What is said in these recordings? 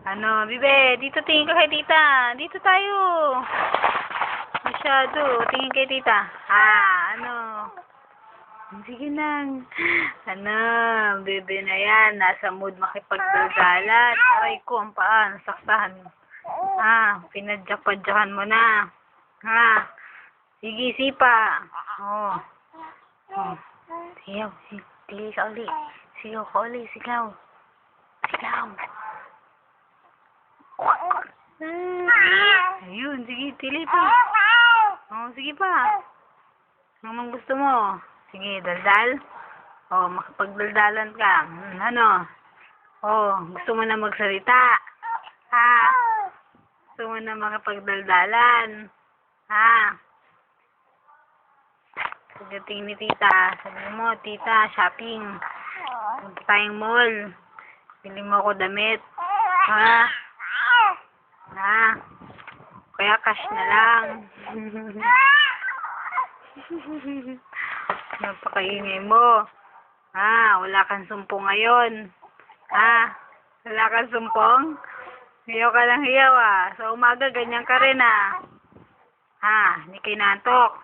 Ano, Bibe, dito tingin ka kay tita. Dito tayo. Masyado. Tingin kay tita. Ano? Sige nang. Ano, Bibe na yan. Nasa mood makipagdaldalan. Aray ko, ang paa. Nasaksahan. Pinadyak-padyakan mo na. Sige, sipa. Sigaw. Pili ka uli. Sigaw ka uli. Sigaw. Sigaw. Ayun, sige, pili pa. Sige pa. Anong gusto mo? Sige, daldal. Makapagdaldalan ka. Ano? Gusto mo na magsalita? Gusto mo na makapagdaldalan? Pagdating ni tita, sabi mo, tita, shopping. Punta tayong mall. Pili mo ako damit. Kaya cash na lang. Napakaingay mo. Wala kang sumpong ngayon. Wala kang sumpong? Hiyaw ka lang hiyaw Sa umaga, ganyan ka rin Hindi kayo nantok.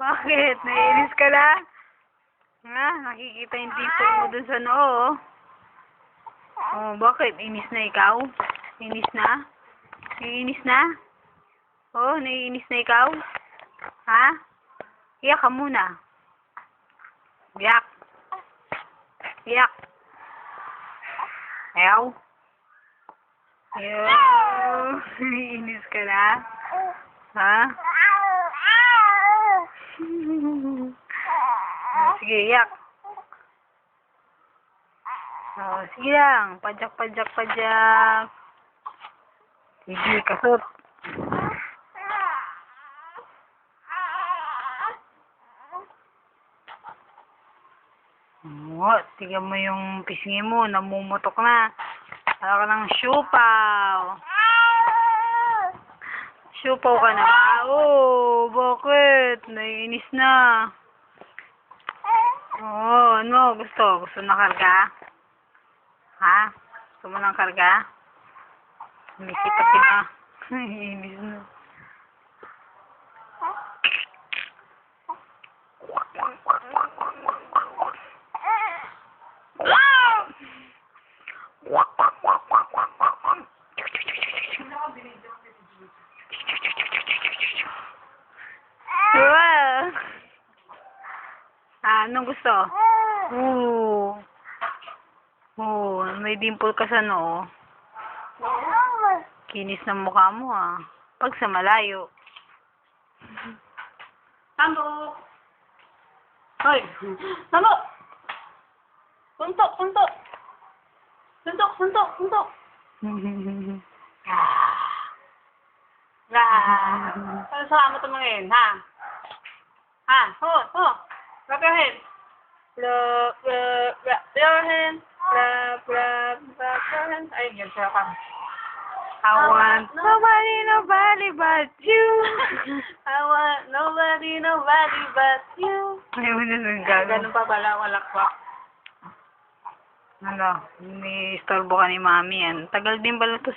Bakit? Naiinis ka lang? Nakikita yung tipo mo dun sa noo. Bakit? Inis na ikaw? Inis na? Naiinis na? Naiinis na ikaw? Iyak ka muna. Iyak. Iyak. Ayaw. Naiinis ka na? Sige, iyak. Sige lang. Padyak. Sige, kasot. Tingnan mo yung pisngi mo. Namumutok na. Wala ka ng siupaw. Siupaw ka na ba? Bakit? Naiinis na. Ano? Gusto? Gusto na karga? Gusto mo ng karga? Umisipat na. Naiinis na. Anong gusto? May dimple ka sa noo. Kinis ng mukha mo Pag sa malayo. Tambo! Hoy! Tambo! Suntok! Suntok! Ano sa mo tumingin, Rub your hand. Rub your hand. Rub your hand. Ayun, yan siya ka. I want nobody but you. I want nobody but you. Ayaw mo na gano'n. Ganun pa pala, walak-wak. May istorbo ka ni mami yan. Tagal din pala to